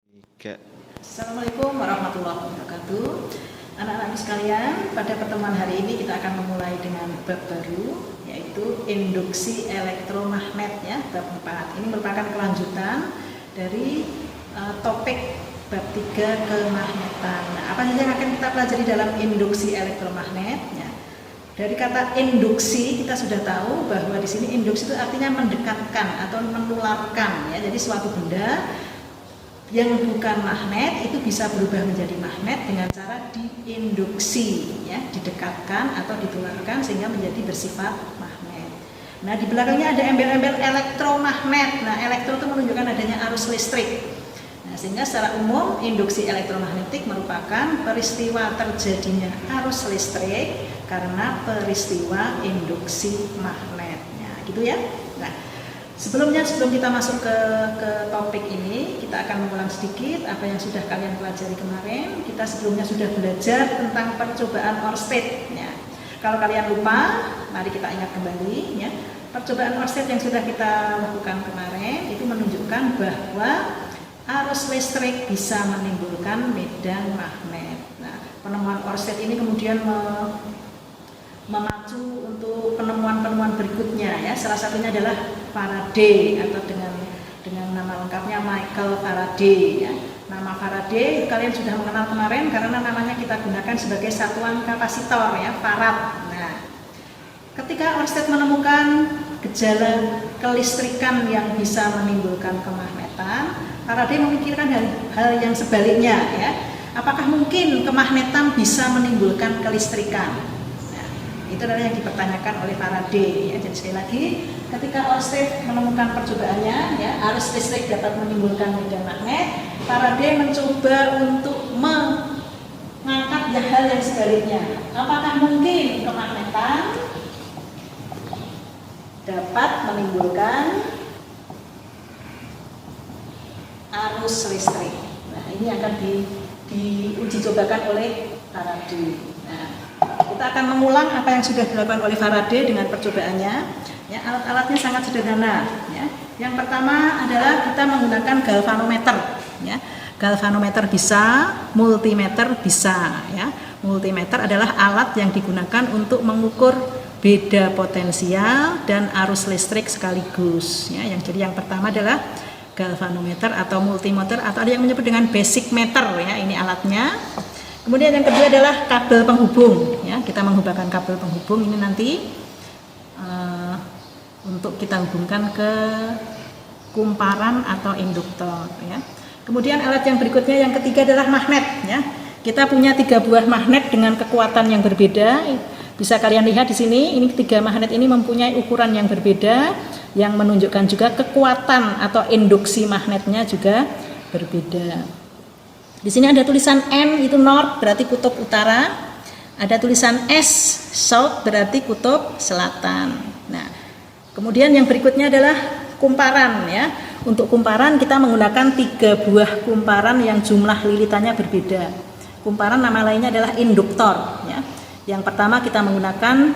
Tiga. Assalamualaikum warahmatullahi wabarakatuh. Anak-anak sekalian, pada pertemuan hari ini kita akan memulai dengan bab baru, yaitu induksi elektromagnet ya, bab 4. Ini merupakan kelanjutan dari topik bab 3 kemagnetan. Nah, apa saja yang akan kita pelajari dalam induksi elektromagnet ya? Dari kata induksi kita sudah tahu bahwa di sini induksi itu artinya mendekatkan atau menularkan ya. Jadi suatu benda yang bukan magnet itu bisa berubah menjadi magnet dengan cara diinduksi ya, didekatkan atau ditularkan sehingga menjadi bersifat magnet. Nah, di belakangnya ada embel-embel elektromagnet. Nah, elektro itu menunjukkan adanya arus listrik. Nah, sehingga secara umum induksi elektromagnetik merupakan peristiwa terjadinya arus listrik karena peristiwa induksi magnetnya, gitu ya. Nah, sebelum kita masuk ke topik ini, kita akan mengulang sedikit apa yang sudah kalian pelajari kemarin. Kita sebelumnya sudah belajar tentang percobaan Ørsted ya. Kalau kalian lupa, mari kita ingat kembali ya. Percobaan Ørsted yang sudah kita lakukan kemarin itu menunjukkan bahwa arus listrik bisa menimbulkan medan magnet. Nah, penemuan Ørsted ini kemudian memacu untuk penemuan-penemuan berikutnya ya. Salah satunya adalah Faraday atau dengan nama lengkapnya Michael Faraday ya. Nama Faraday kalian sudah mengenal kemarin karena namanya kita gunakan sebagai satuan kapasitor ya, farad. Nah, ketika Ørsted menemukan gejala kelistrikan yang bisa menimbulkan kemagnetan, Faraday memikirkan hal yang sebaliknya ya. Apakah mungkin kemagnetan bisa menimbulkan kelistrikan? Itu adalah yang dipertanyakan oleh Faraday ya. Jadi sekali lagi, ketika Ørsted menemukan percobaannya ya, arus listrik dapat menimbulkan medan magnet, Faraday mencoba untuk mengangkat hal yang sebaliknya. Apakah mungkin kemagnetan dapat menimbulkan arus listrik? Nah, ini akan diuji cobakan oleh Faraday. Nah, kita akan mengulang apa yang sudah dilakukan oleh Faraday dengan percobaannya. Ya, alat-alatnya sangat sederhana. Ya. Yang pertama adalah kita menggunakan galvanometer. Ya. Galvanometer bisa, multimeter bisa. Ya. Multimeter adalah alat yang digunakan untuk mengukur beda potensial dan arus listrik sekaligus. Ya. Jadi yang pertama adalah galvanometer atau multimeter atau ada yang menyebut dengan basic meter. Ya. Ini alatnya. Kemudian yang kedua adalah kabel penghubung ya, kita menghubungkan kabel penghubung ini nanti untuk kita hubungkan ke kumparan atau induktor ya. Kemudian alat yang berikutnya yang ketiga adalah magnet ya. Kita punya 3 buah magnet dengan kekuatan yang berbeda. Bisa kalian lihat di sini, ini 3 magnet ini mempunyai ukuran yang berbeda yang menunjukkan juga kekuatan atau induksi magnetnya juga berbeda. Di sini ada tulisan N itu north berarti kutub utara, ada tulisan S south berarti kutub selatan. Nah, kemudian yang berikutnya adalah kumparan ya. Untuk kumparan kita menggunakan 3 buah kumparan yang jumlah lilitannya berbeda. Kumparan nama lainnya adalah induktor ya. Yang pertama kita menggunakan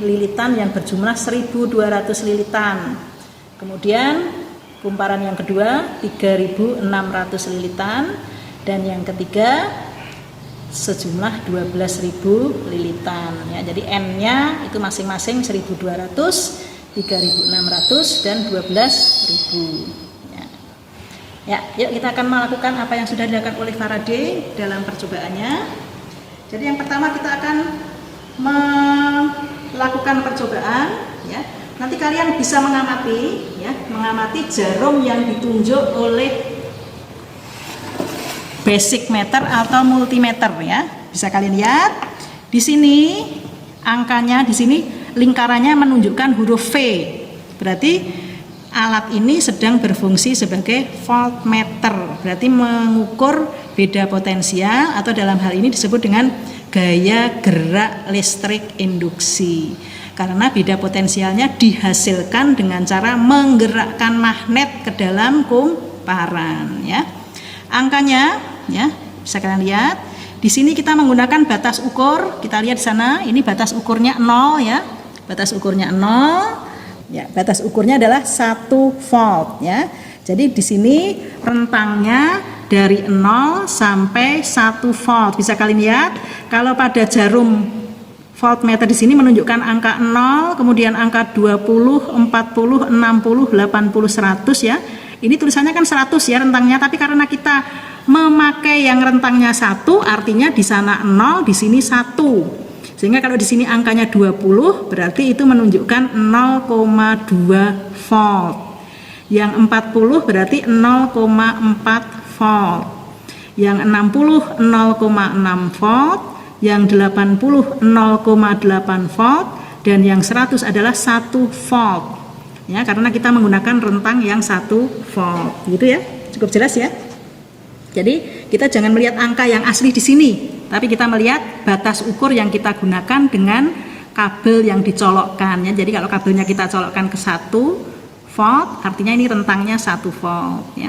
lilitan yang berjumlah 1200 lilitan. Kemudian kumparan yang kedua 3600 lilitan. Dan yang ketiga sejumlah 12.000 lilitan ya. Jadi N-nya itu masing-masing 1.200, 3.600 dan 12.000 ya. Ya, yuk kita akan melakukan apa yang sudah dilakukan oleh Faraday dalam percobaannya. Jadi yang pertama kita akan melakukan percobaan ya. Nanti kalian bisa mengamati ya, mengamati jarum yang ditunjuk oleh basic meter atau multimeter ya. Bisa kalian lihat di sini angkanya, di sini lingkarannya menunjukkan huruf V. Berarti alat ini sedang berfungsi sebagai voltmeter. Berarti mengukur beda potensial atau dalam hal ini disebut dengan gaya gerak listrik induksi. Karena beda potensialnya dihasilkan dengan cara menggerakkan magnet ke dalam kumparan ya. Angkanya ya, bisa kalian lihat. Di sini kita menggunakan batas ukur. Kita lihat di sana, ini batas ukurnya 0 ya. Batas ukurnya 0. Ya, batas ukurnya adalah 1 volt ya. Jadi di sini rentangnya dari 0 sampai 1 volt. Bisa kalian lihat kalau pada jarum voltmeter di sini menunjukkan angka 0, kemudian angka 20, 40, 60, 80, 100 ya. Ini tulisannya kan 100 ya rentangnya, tapi karena kita memakai yang rentangnya 1, artinya di sana 0, di sini 1. Sehingga kalau di sini angkanya 20, berarti itu menunjukkan 0,2 volt. Yang 40 berarti 0,4 volt. Yang 60 0,6 volt, yang 80 0,8 volt, dan yang 100 adalah 1 volt. Ya, karena kita menggunakan rentang yang 1 volt. Gitu ya. Cukup jelas ya. Jadi kita jangan melihat angka yang asli di sini, tapi kita melihat batas ukur yang kita gunakan dengan kabel yang dicolokkan ya. Jadi kalau kabelnya kita colokkan ke 1 volt, artinya ini rentangnya 1 volt ya.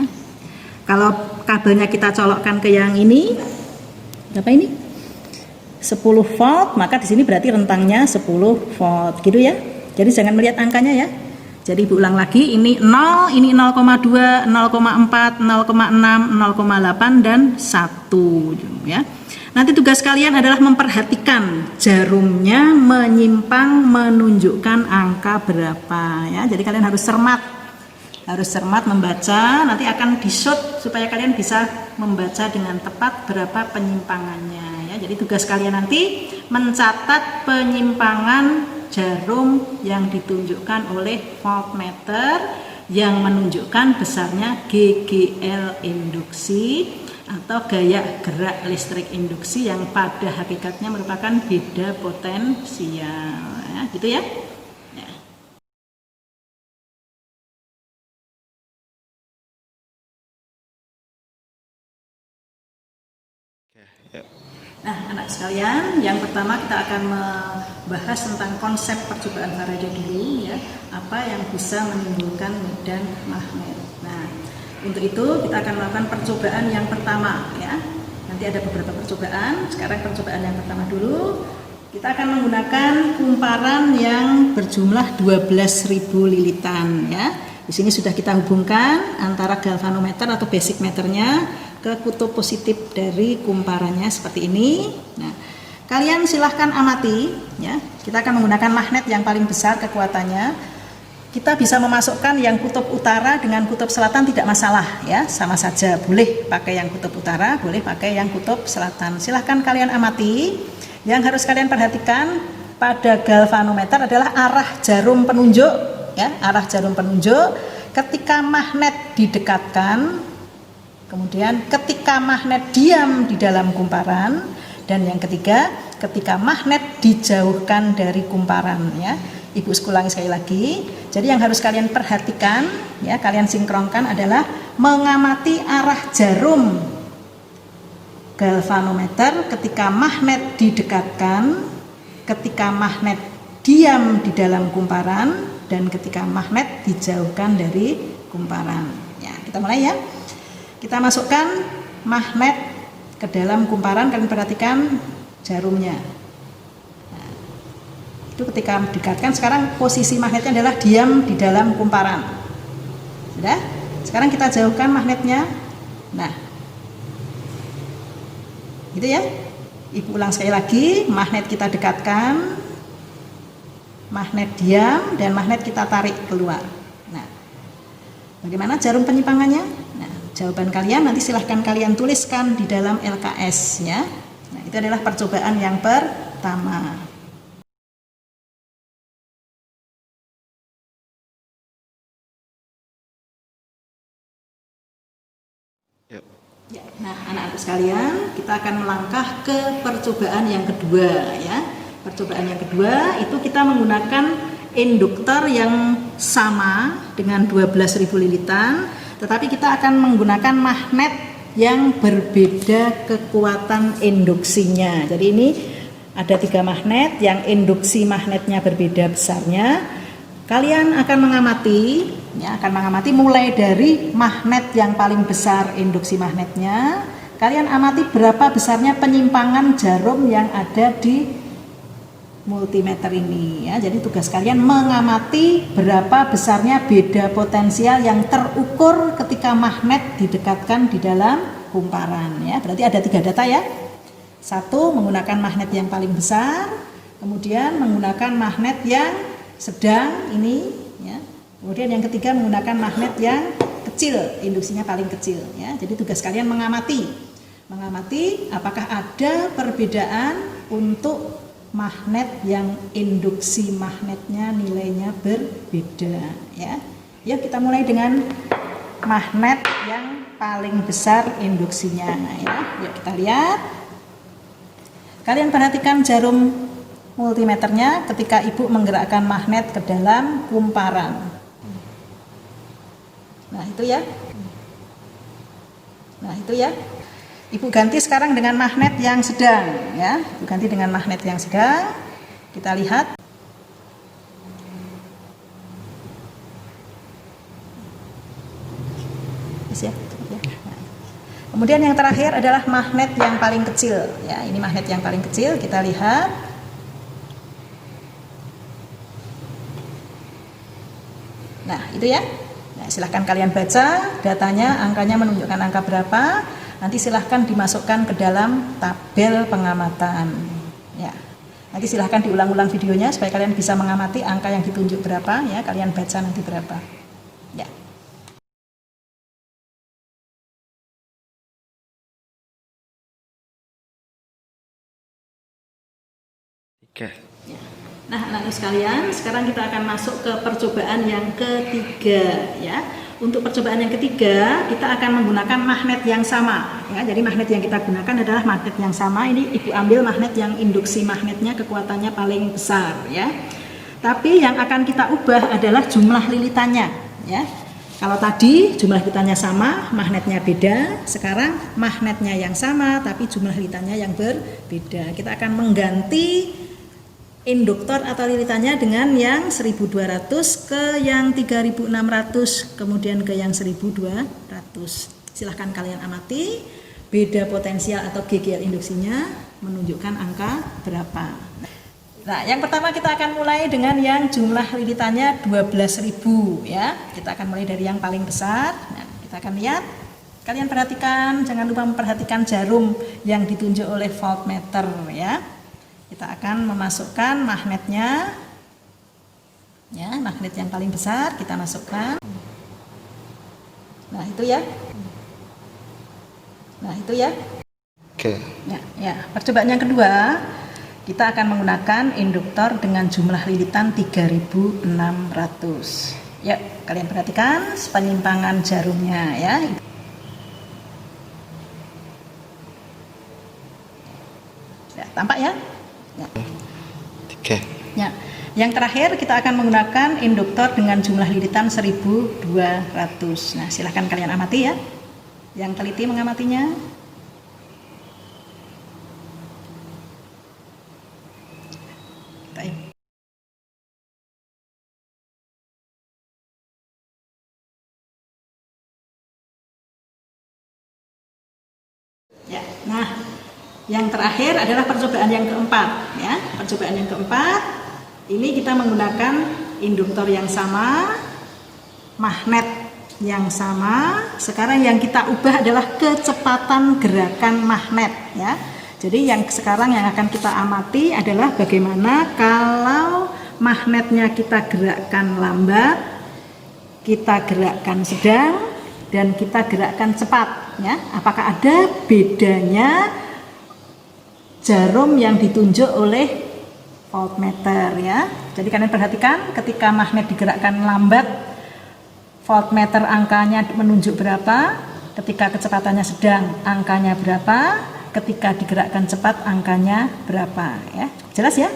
Kalau kabelnya kita colokkan ke yang ini, berapa ini? 10 volt, maka di sini berarti rentangnya 10 volt gitu ya. Jadi jangan melihat angkanya ya. Jadi Ibu ulang lagi, ini 0, ini 0,2, 0,4, 0,6, 0,8 dan 1 ya. Nanti tugas kalian adalah memperhatikan jarumnya menyimpang menunjukkan angka berapa ya. Jadi kalian harus cermat membaca, nanti akan di-shot supaya kalian bisa membaca dengan tepat berapa penyimpangannya ya. Jadi tugas kalian nanti mencatat penyimpangan jarum yang ditunjukkan oleh voltmeter yang menunjukkan besarnya GGL induksi atau gaya gerak listrik induksi yang pada hakikatnya merupakan beda potensial ya, gitu ya. Nah, anak sekalian, yang pertama kita akan membahas tentang konsep percobaan Faraday dulu ya, apa yang bisa menimbulkan medan magnet. Nah, untuk itu kita akan melakukan percobaan yang pertama ya. Nanti ada beberapa percobaan. Sekarang percobaan yang pertama dulu. Kita akan menggunakan kumparan yang berjumlah 12.000 lilitan ya. Di sini sudah kita hubungkan antara galvanometer atau basic meternya ke kutub positif dari kumparannya seperti ini. Nah, kalian silahkan amati ya. Kita akan menggunakan magnet yang paling besar kekuatannya. Kita bisa memasukkan yang kutub utara dengan kutub selatan tidak masalah ya, sama saja. Boleh pakai yang kutub utara, boleh pakai yang kutub selatan. Silahkan kalian amati. Yang harus kalian perhatikan pada galvanometer adalah arah jarum penunjuk ya, arah jarum penunjuk ketika magnet didekatkan. Kemudian ketika magnet diam di dalam kumparan, dan yang ketiga ketika magnet dijauhkan dari kumparan ya. Ibu ulangi sekali lagi. Jadi yang harus kalian perhatikan ya, kalian sinkronkan adalah mengamati arah jarum galvanometer ketika magnet didekatkan, ketika magnet diam di dalam kumparan, dan ketika magnet dijauhkan dari kumparan. Ya, kita mulai ya. Kita masukkan magnet ke dalam kumparan, kalian perhatikan jarumnya. Nah, itu ketika didekatkan, sekarang posisi magnetnya adalah diam di dalam kumparan. Sudah? Sekarang kita jauhkan magnetnya. Nah, gitu ya. Ibu ulang sekali lagi, magnet kita dekatkan, magnet diam, dan magnet kita tarik keluar. Nah, bagaimana jarum penyimpangannya? Nah, jawaban kalian nanti silahkan kalian tuliskan di dalam LKS ya. Nah, itu adalah percobaan yang pertama. Ya, nah anak-anak sekalian, kita akan melangkah ke percobaan yang kedua ya. Percobaan yang kedua itu kita menggunakan induktor yang sama dengan 12.000 lilitan, tetapi kita akan menggunakan magnet yang berbeda kekuatan induksinya. Jadi ini ada 3 magnet yang induksi magnetnya berbeda besarnya. Kalian akan mengamati ya, mulai dari magnet yang paling besar induksi magnetnya. Kalian amati berapa besarnya penyimpangan jarum yang ada di multimeter ini ya. Jadi tugas kalian mengamati berapa besarnya beda potensial yang terukur ketika magnet didekatkan di dalam kumparan ya. Berarti ada 3 data ya. 1 menggunakan magnet yang paling besar, kemudian menggunakan magnet yang sedang ini ya. Kemudian yang ketiga menggunakan magnet yang kecil, induksinya paling kecil ya. Jadi tugas kalian mengamati apakah ada perbedaan untuk magnet yang induksi magnetnya nilainya berbeda ya. Yuk kita mulai dengan magnet yang paling besar induksinya ya. Yuk kita lihat. Kalian perhatikan jarum multimeternya ketika ibu menggerakkan magnet ke dalam kumparan. Nah itu ya. Ibu ganti sekarang dengan magnet yang sedang ya. Ibu ganti dengan magnet yang sedang. Kita lihat. Ya. Nah. Kemudian yang terakhir adalah magnet yang paling kecil ya. Ini magnet yang paling kecil, kita lihat. Nah itu ya. Nah, silahkan kalian baca datanya, angkanya menunjukkan angka berapa. Nanti silahkan dimasukkan ke dalam tabel pengamatan ya. Nanti silahkan diulang-ulang videonya supaya kalian bisa mengamati angka yang ditunjuk berapa ya. Kalian baca nanti berapa ya. Oke. Nah, anak-anak sekalian, sekarang kita akan masuk ke percobaan yang ketiga ya. Untuk percobaan yang ketiga, kita akan menggunakan magnet yang sama ya. Jadi magnet yang kita gunakan adalah magnet yang sama. Ini ibu ambil magnet yang induksi magnetnya kekuatannya paling besar ya. Tapi yang akan kita ubah adalah jumlah lilitannya ya. Kalau tadi jumlah lilitannya sama, magnetnya beda. Sekarang magnetnya yang sama tapi jumlah lilitannya yang berbeda. Kita akan mengganti induktor atau lilitannya dengan yang 1200 ke yang 3600, kemudian ke yang 1200. Silahkan kalian amati beda potensial atau GGL induksinya menunjukkan angka berapa. Nah, yang pertama kita akan mulai dengan yang jumlah lilitannya 12.000 ya. Kita akan mulai dari yang paling besar. Nah, kita akan lihat. Kalian perhatikan, jangan lupa memperhatikan jarum yang ditunjuk oleh voltmeter ya. Kita akan memasukkan magnetnya ya, magnet yang paling besar kita masukkan. Nah itu ya. Oke. Ya, percobaan yang kedua kita akan menggunakan induktor dengan jumlah lilitan 3600. Ya, kalian perhatikan penyimpangan jarumnya ya. Ya, tampak ya? Ya. Oke. Ya. Yang terakhir kita akan menggunakan induktor dengan jumlah lilitan 1200. Nah, silahkan kalian amati ya. Yang teliti mengamatinya. Ya. Nah, yang terakhir adalah percobaan yang keempat ya. Percobaan yang keempat ini kita menggunakan induktor yang sama, magnet yang sama. Sekarang yang kita ubah adalah kecepatan gerakan magnet ya. Jadi yang sekarang yang akan kita amati adalah bagaimana kalau magnetnya kita gerakkan lambat, kita gerakkan sedang, dan kita gerakkan cepat ya. Apakah ada bedanya jarum yang ditunjuk oleh voltmeter ya. Jadi kalian perhatikan ketika magnet digerakkan lambat, voltmeter angkanya menunjuk berapa, ketika kecepatannya sedang angkanya berapa, ketika digerakkan cepat angkanya berapa ya. Jelas ya?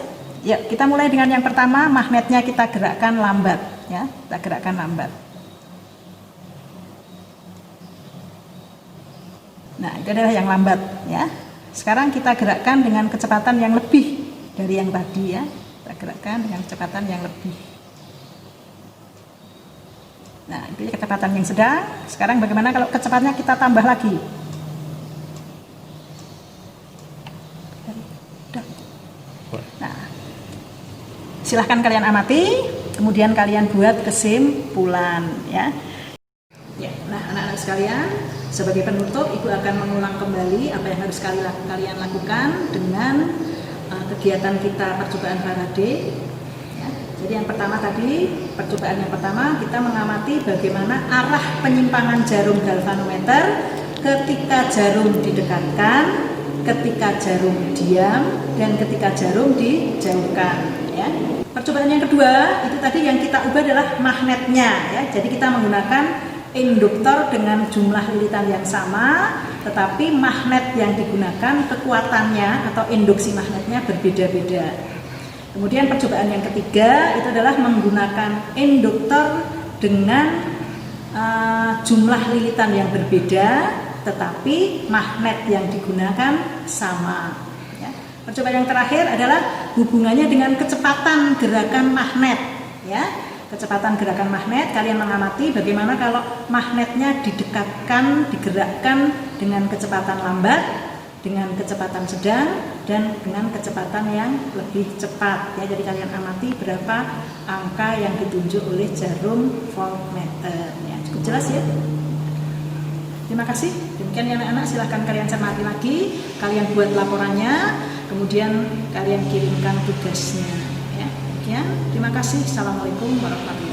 Ya, kita mulai dengan yang pertama, magnetnya kita gerakkan lambat ya. Kita gerakkan lambat. Nah, itu adalah yang lambat ya. Sekarang kita gerakkan dengan kecepatan yang lebih dari yang tadi ya. Kita gerakkan dengan kecepatan yang lebih. Nah, itu kecepatan yang sedang. Sekarang bagaimana kalau kecepatannya kita tambah lagi? Nah, silahkan kalian amati, kemudian kalian buat kesimpulan ya. Ya, nah anak-anak sekalian, sebagai penutup Ibu akan mengulang kembali apa yang harus kalian lakukan dengan kegiatan kita percobaan Faraday. Ya. Jadi yang pertama tadi, percobaan yang pertama kita mengamati bagaimana arah penyimpangan jarum galvanometer ketika jarum didekatkan, ketika jarum diam, dan ketika jarum dijauhkan. Ya. Percobaan yang kedua itu tadi yang kita ubah adalah magnetnya. Ya. Jadi kita menggunakan induktor dengan jumlah lilitan yang sama, tetapi magnet yang digunakan kekuatannya atau induksi magnetnya berbeda-beda. Kemudian percobaan yang ketiga itu adalah menggunakan induktor dengan jumlah lilitan yang berbeda, tetapi magnet yang digunakan sama. Ya. Percobaan yang terakhir adalah hubungannya dengan kecepatan gerakan magnet. Ya. Kecepatan gerakan magnet, kalian mengamati bagaimana kalau magnetnya didekatkan, digerakkan dengan kecepatan lambat, dengan kecepatan sedang, dan dengan kecepatan yang lebih cepat. Ya, jadi kalian amati berapa angka yang ditunjuk oleh jarum voltmeter. Ya, cukup jelas ya. Terima kasih. Demikian ya anak-anak, silahkan kalian cermati lagi, kalian buat laporannya, kemudian kalian kirimkan tugasnya. Ya, demikian. Terima kasih. Assalamualaikum warahmatullahi wabarakatuh.